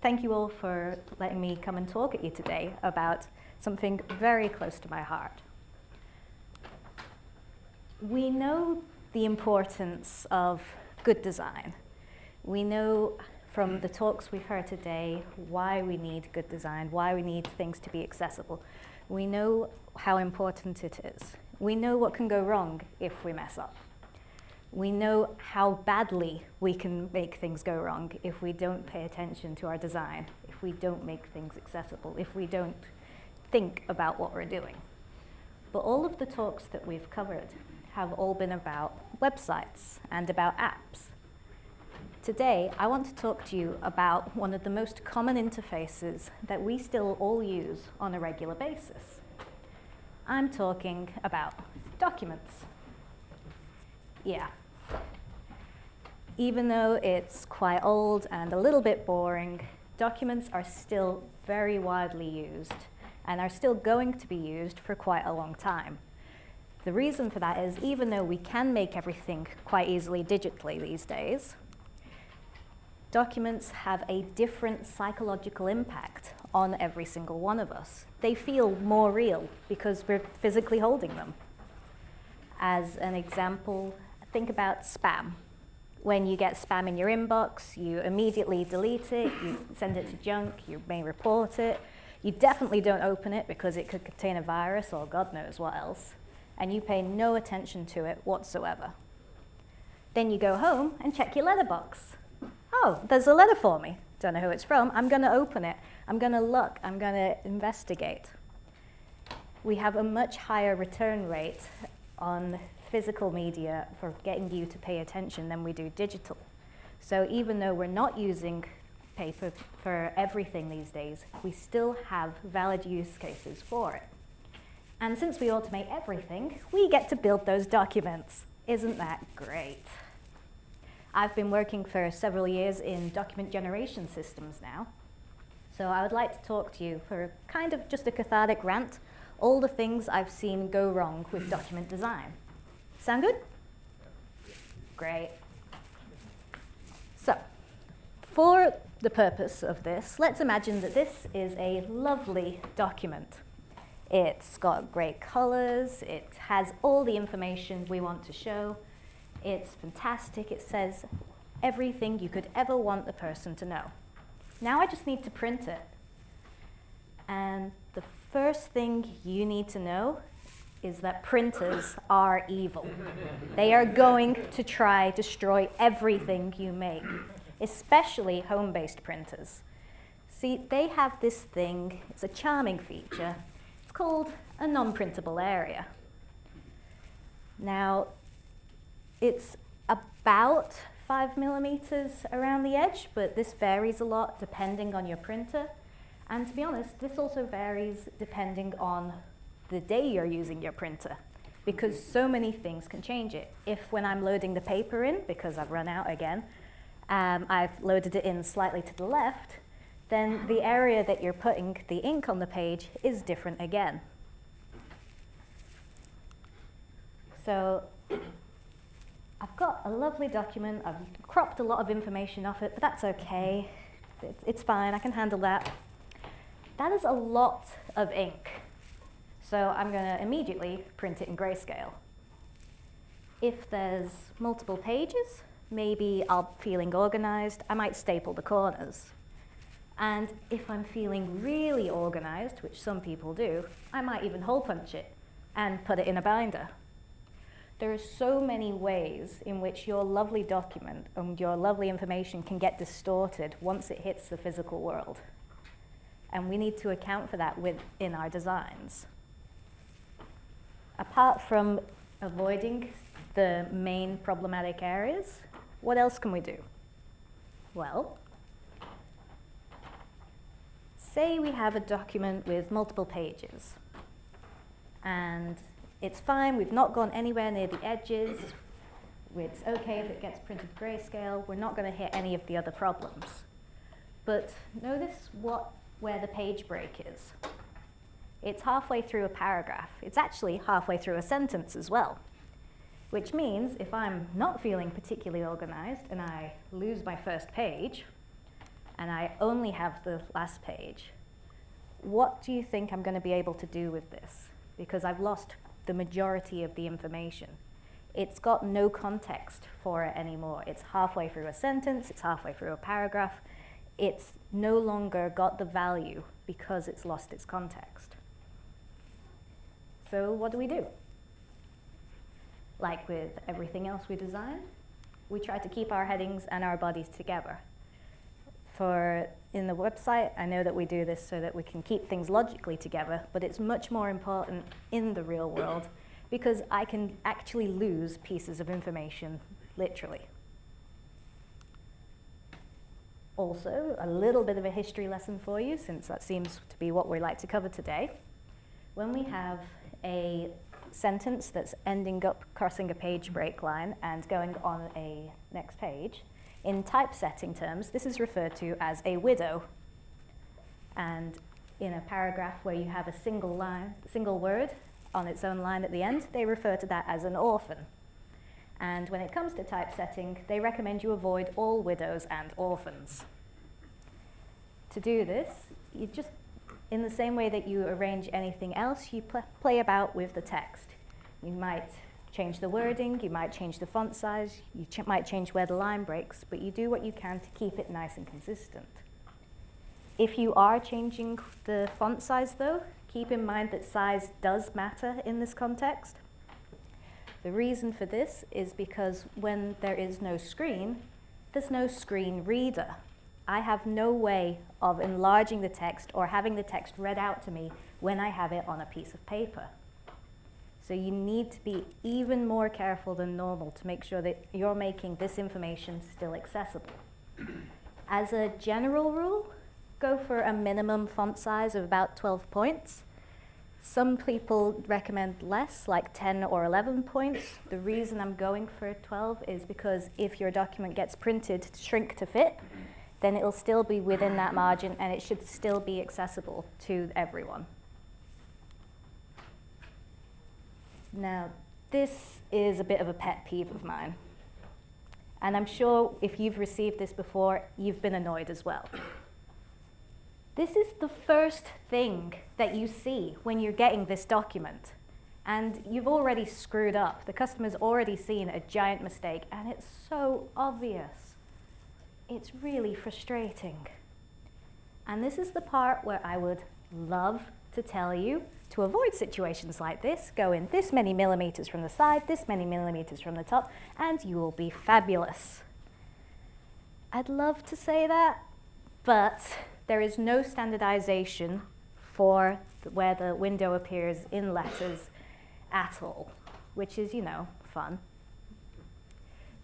Thank you all for letting me come and talk at you today about something very close to my heart. We know the importance of good design. We know from the talks we've heard today why we need good design, why we need things to be accessible. We know how important it is. We know what can go wrong if we mess up. We know how badly we can make things go wrong if we don't pay attention to our design, if we don't make things accessible, if we don't think about what we're doing. But all of the talks that we've covered have all been about websites and about apps. Today, I want to talk to you about one of the most common interfaces that we still all use on a regular basis. I'm talking about documents. Yeah. Even though it's quite old and a little bit boring, documents are still very widely used and are still going to be used for quite a long time. The reason for that is even though we can make everything quite easily digitally these days, documents have a different psychological impact on every single one of us. They feel more real because we're physically holding them. As an example, think about spam. When you get spam in your inbox, you immediately delete it, you send it to junk, you may report it. You definitely don't open it because it could contain a virus or God knows what else, and you pay no attention to it whatsoever. Then you go home and check your letterbox. Oh, there's a letter for me. Don't know who it's from. I'm going to open it. I'm going to look. I'm going to investigate. We have a much higher return rate on physical media for getting you to pay attention than we do digital. So even though we're not using paper for everything these days, we still have valid use cases for it. And since we automate everything, we get to build those documents. Isn't that great? I've been working for several years in document generation systems now. So I would like to talk to you for kind of just a cathartic rant, all the things I've seen go wrong with document design. Sound good? Great. So, for the purpose of this, let's imagine that this is a lovely document. It's got great colors, it has all the information we want to show, it's fantastic, it says everything you could ever want the person to know. Now I just need to print it. And the first thing you need to know is that printers are evil. They are going to try to destroy everything you make, especially home-based printers. See, they have this thing, it's a charming feature, it's called a non-printable area. Now, it's about 5 millimeters around the edge, but this varies a lot depending on your printer. And to be honest, this also varies depending on the day you're using your printer, because so many things can change it. If when I'm loading the paper in, because I've run out again, I've loaded it in slightly to the left, then the area that you're putting the ink on the page is different again. So I've got a lovely document, I've cropped a lot of information off it, but that's okay. It's fine, I can handle that. That is a lot of ink. So I'm going to immediately print it in Grayscale. If there's multiple pages, maybe I'm feeling organized, I might staple the corners. And if I'm feeling really organized, which some people do, I might even hole punch it and put it in a binder. There are so many ways in which your lovely document and your lovely information can get distorted once it hits the physical world. And we need to account for that within our designs. Apart from avoiding the main problematic areas, what else can we do? Well, say we have a document with multiple pages, and it's fine, we've not gone anywhere near the edges, it's okay if it gets printed Grayscale, we're not going to hit any of the other problems. But notice where the page break is. It's halfway through a paragraph. It's actually halfway through a sentence as well. which means if I'm not feeling particularly organized and I lose my first page and I only have the last page, what do you think I'm going to be able to do with this? Because I've lost the majority of the information. It's got no context for it anymore. It's halfway through a sentence, it's halfway through a paragraph. It's no longer got the value because it's lost its context. So what do? Like with everything else we design, we try to keep our headings and our bodies together. In the website, I know that we do this so that we can keep things logically together, but it's much more important in the real world because I can actually lose pieces of information, literally. Also, a little bit of a history lesson for you, since that seems to be what we like to cover today. When we have a sentence that's ending up crossing a page break line and going on a next page, in typesetting terms, this is referred to as a widow. And in a paragraph where you have a single word on its own line at the end, they refer to that as an orphan. And when it comes to typesetting, they recommend you avoid all widows and orphans. To do this, you just, in the same way that you arrange anything else, you play about with the text. You might change the wording, you might change the font size, you might change where the line breaks, but you do what you can to keep it nice and consistent. If you are changing the font size though, keep in mind that size does matter in this context. The reason for this is because when there is no screen, there's no screen reader. I have no way of enlarging the text or having the text read out to me when I have it on a piece of paper. So you need to be even more careful than normal to make sure that you're making this information still accessible. As a general rule, go for a minimum font size of about 12 points. Some people recommend less, like 10 or 11 points. The reason I'm going for 12 is because if your document gets printed to shrink to fit, then it'll still be within that margin and it should still be accessible to everyone. Now, this is a bit of a pet peeve of mine. And I'm sure if you've received this before, you've been annoyed as well. This is the first thing that you see when you're getting this document. And you've already screwed up. The customer's already seen a giant mistake, and it's so obvious. It's really frustrating. And this is the part where I would love to tell you to avoid situations like this, go in this many millimeters from the side, this many millimeters from the top, and you will be fabulous. I'd love to say that, but there is no standardization for where the window appears in letters at all, which is, fun.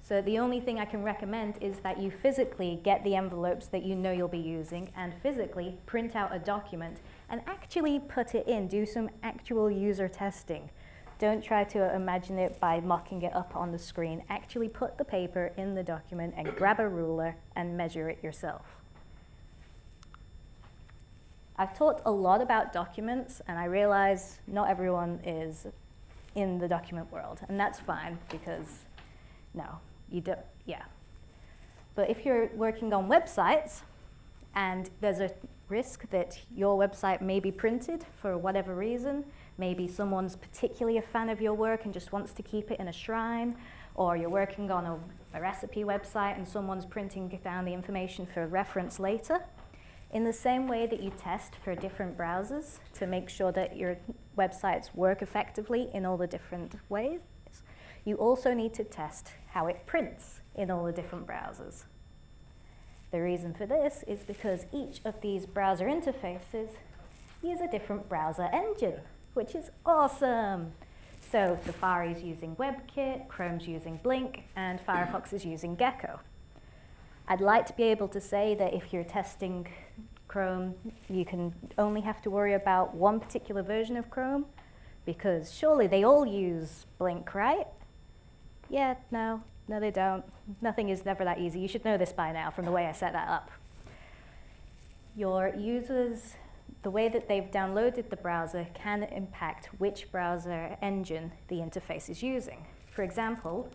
So the only thing I can recommend is that you physically get the envelopes that you know you'll be using and physically print out a document and actually put it in, do some actual user testing. Don't try to imagine it by mocking it up on the screen. Actually put the paper in the document and grab a ruler and measure it yourself. I've talked a lot about documents, and I realize not everyone is in the document world, and that's fine because, no, you don't, yeah. But if you're working on websites, and there's a risk that your website may be printed for whatever reason, maybe someone's particularly a fan of your work and just wants to keep it in a shrine, or you're working on a recipe website and someone's printing down the information for reference later. In the same way that you test for different browsers to make sure that your websites work effectively in all the different ways, you also need to test how it prints in all the different browsers. The reason for this is because each of these browser interfaces use a different browser engine, which is awesome. So Safari's using WebKit, Chrome's using Blink, and Firefox is using Gecko. I'd like to be able to say that if you're testing Chrome, you can only have to worry about one particular version of Chrome, because surely they all use Blink, right? Yeah, no, they don't. Nothing is never that easy. You should know this by now from the way I set that up. Your users, the way that they've downloaded the browser can impact which browser engine the interface is using. For example,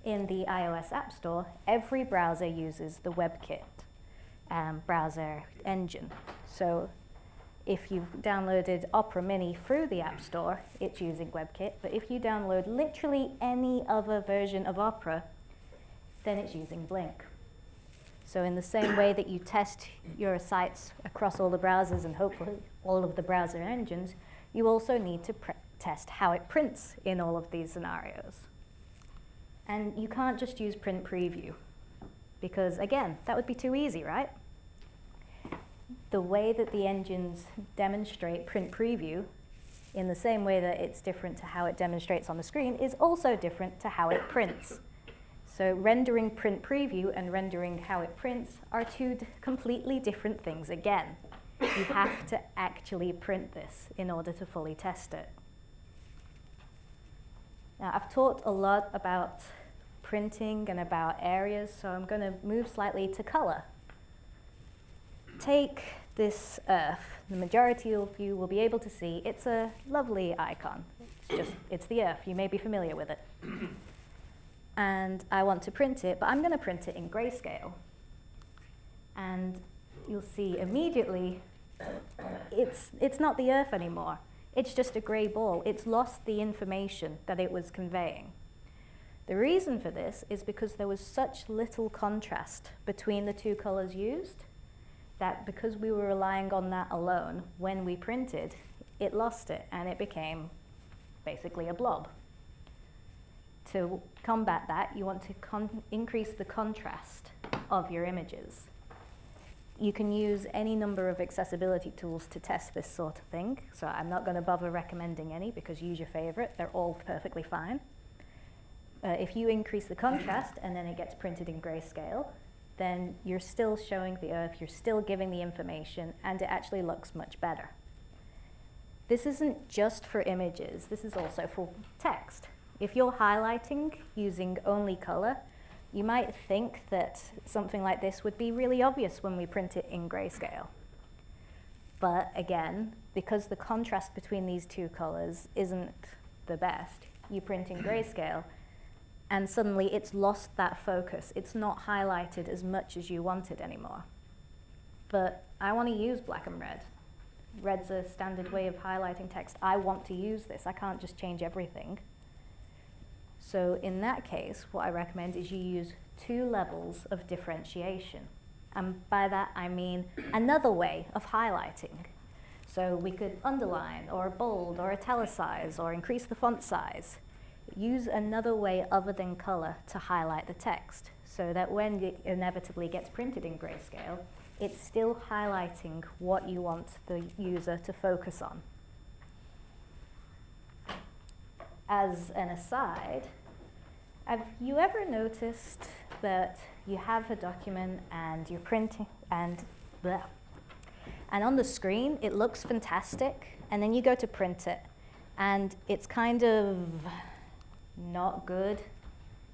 in the iOS App Store, every browser uses the WebKit browser engine. So if you've downloaded Opera Mini through the App Store, it's using WebKit. But if you download literally any other version of Opera, then it's using Blink. So in the same way that you test your sites across all the browsers and hopefully all of the browser engines, you also need to test how it prints in all of these scenarios. And you can't just use print preview because, again, that would be too easy, right? The way that the engines demonstrate print preview, in the same way that it's different to how it demonstrates on the screen, is also different to how it prints. So rendering print preview and rendering how it prints are two completely different things again. You have to actually print this in order to fully test it. Now, I've talked a lot about printing and about areas, so I'm going to move slightly to color. Take this Earth. The majority of you will be able to see it's a lovely icon. It's the Earth. You may be familiar with it. And I want to print it, but I'm going to print it in Grayscale. And you'll see immediately it's not the Earth anymore. It's just a gray ball. It's lost the information that it was conveying. The reason for this is because there was such little contrast between the two colors used that because we were relying on that alone, when we printed, it lost it and it became basically a blob. To combat that, you want to increase the contrast of your images. You can use any number of accessibility tools to test this sort of thing, so I'm not going to bother recommending any because use your favorite, they're all perfectly fine. If you increase the contrast and then it gets printed in Grayscale, then you're still showing the Earth, you're still giving the information, and it actually looks much better. This isn't just for images, this is also for text. If you're highlighting using only color, you might think that something like this would be really obvious when we print it in Grayscale. But again, because the contrast between these two colors isn't the best, you print in Grayscale, and suddenly it's lost that focus. It's not highlighted as much as you want it anymore. But I want to use black and red. Red's a standard way of highlighting text. I want to use this. I can't just change everything. So in that case, what I recommend is you use 2 levels of differentiation. And by that, I mean another way of highlighting. So we could underline, or bold, or italicize, or increase the font size. Use another way other than color to highlight the text, so that when it inevitably gets printed in Grayscale, it's still highlighting what you want the user to focus on. As an aside, have you ever noticed that you have a document and you're printing and on the screen it looks fantastic, and then you go to print it and it's kind of not good.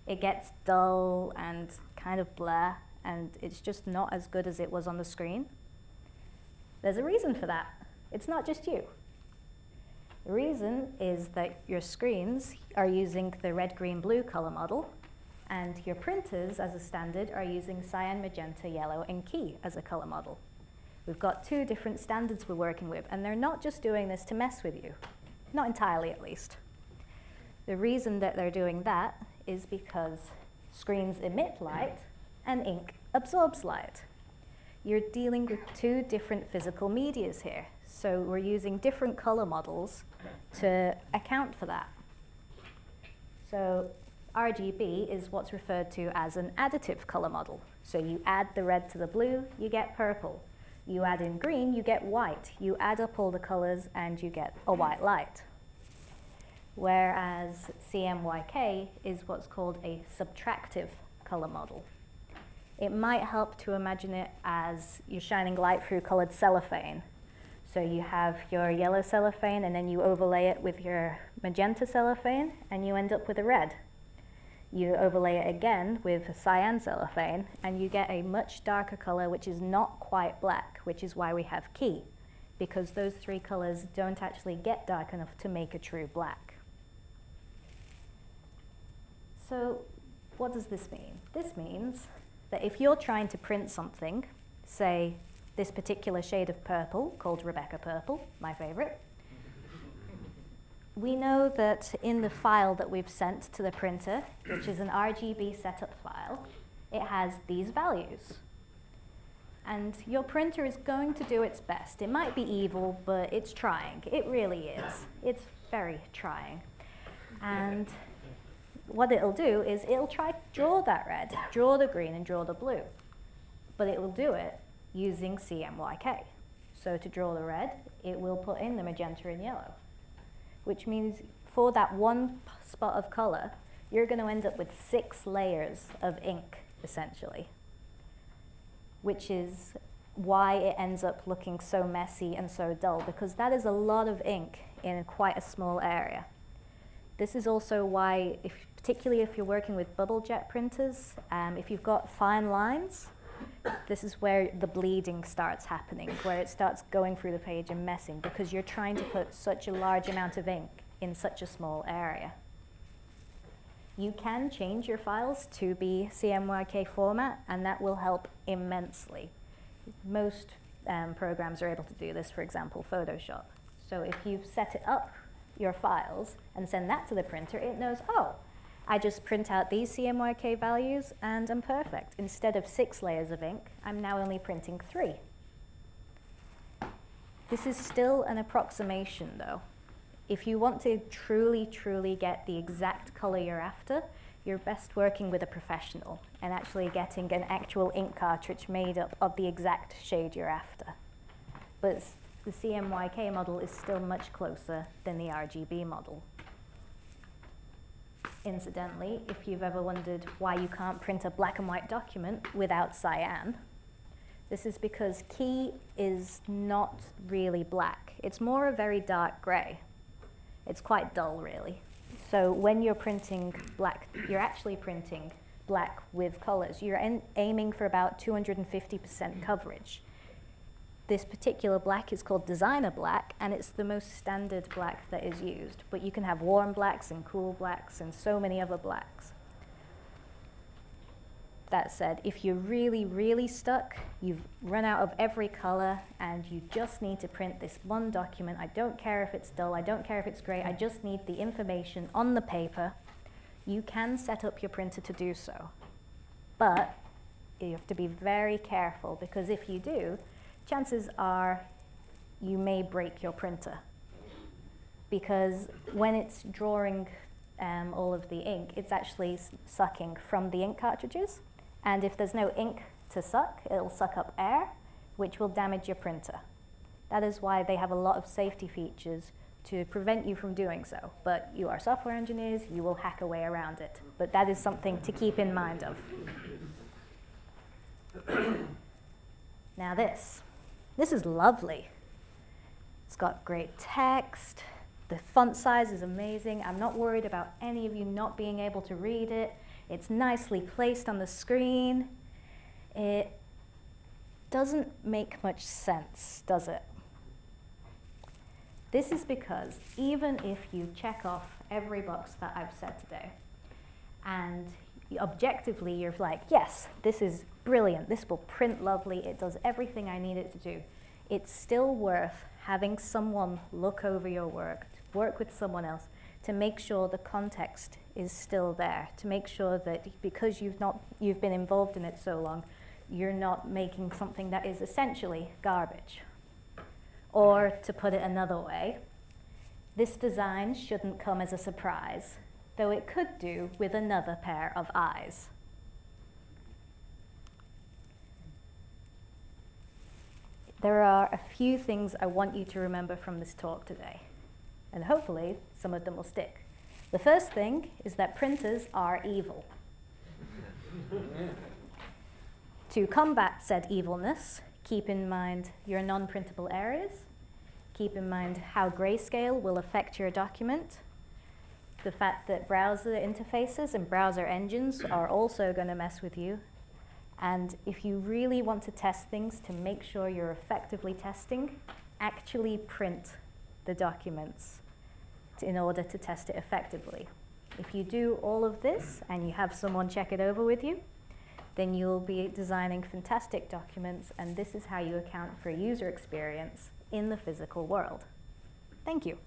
It gets dull and kind of blur, and it's just not as good as it was on the screen? There's a reason for that. It's not just you. The reason is that your screens are using the red, green, blue color model, and your printers, as a standard, are using cyan, magenta, yellow, and key as a color model. We've got 2 different standards we're working with, and they're not just doing this to mess with you. Not entirely, at least. The reason that they're doing that is because screens emit light and ink absorbs light. You're dealing with 2 different physical medias here, so we're using different color models to account for that. So RGB is what's referred to as an additive color model. So you add the red to the blue, you get purple. You add in green, you get white. You add up all the colors and you get a white light. Whereas CMYK is what's called a subtractive color model. It might help to imagine it as you're shining light through colored cellophane. So you have your yellow cellophane and then you overlay it with your magenta cellophane and you end up with a red. You overlay it again with a cyan cellophane and you get a much darker color which is not quite black, which is why we have key, because those 3 colors don't actually get dark enough to make a true black. So what does this mean? This means that if you're trying to print something, say this particular shade of purple called Rebecca Purple, my favorite, we know that in the file that we've sent to the printer, which is an RGB Setup File, it has these values. And your printer is going to do its best. It might be evil, but it's trying. It really is. It's very trying. And what it'll do is it'll try to draw that red, draw the green, and draw the blue. But it will do it using CMYK. So to draw the red, it will put in the magenta and yellow, which means for that one spot of color, you're going to end up with 6 layers of ink, essentially, which is why it ends up looking so messy and so dull, because that is a lot of ink in quite a small area. This is also why, particularly if you're working with bubble jet printers, if you've got fine lines, this is where the bleeding starts happening, where it starts going through the page and messing, because you're trying to put such a large amount of ink in such a small area. You can change your files to be CMYK format, and that will help immensely. Most programs are able to do this, for example, Photoshop. So if you've set it up, your files, and send that to the printer, it knows, oh, I just print out these CMYK values and I'm perfect. Instead of 6 layers of ink, I'm now only printing 3. This is still an approximation, though. If you want to truly, truly get the exact color you're after, you're best working with a professional and actually getting an actual ink cartridge made up of the exact shade you're after. But the CMYK model is still much closer than the RGB model. Incidentally, if you've ever wondered why you can't print a black and white document without cyan, this is because key is not really black. It's more a very dark gray. It's quite dull, really. So when you're printing black, you're actually printing black with colors. You're aiming for about 250% coverage. This particular black is called designer black, and it's the most standard black that is used. But you can have warm blacks and cool blacks and so many other blacks. That said, if you're really, really stuck, you've run out of every color, and you just need to print this one document, I don't care if it's dull, I don't care if it's gray, I just need the information on the paper, you can set up your printer to do so. But you have to be very careful, because if you do, chances are you may break your printer, because when it's drawing all of the ink, it's actually sucking from the ink cartridges, and if there's no ink to suck, it'll suck up air, which will damage your printer. That is why they have a lot of safety features to prevent you from doing so, but you are software engineers, you will hack a way around it, but that is something to keep in mind of. Now this is lovely. It's got great text. The font size is amazing. I'm not worried about any of you not being able to read it. It's nicely placed on the screen. It doesn't make much sense, does it? This is because even if you check off every box that I've said today, and objectively you're like, yes, this is brilliant, this will print lovely, it does everything I need it to do, it's still worth having someone look over your work, work with someone else, to make sure the context is still there, to make sure that because you've been involved in it so long, you're not making something that is essentially garbage. Or to put it another way, this design shouldn't come as a surprise, though it could do with another pair of eyes. There are a few things I want you to remember from this talk today, and hopefully some of them will stick. The first thing is that printers are evil. To combat said evilness, keep in mind your non-printable areas, keep in mind how Grayscale will affect your document, the fact that browser interfaces and browser engines are also going to mess with you, and if you really want to test things to make sure you're effectively testing, actually print the documents in order to test it effectively. If you do all of this and you have someone check it over with you, then you'll be designing fantastic documents, and this is how you account for user experience in the physical world. Thank you.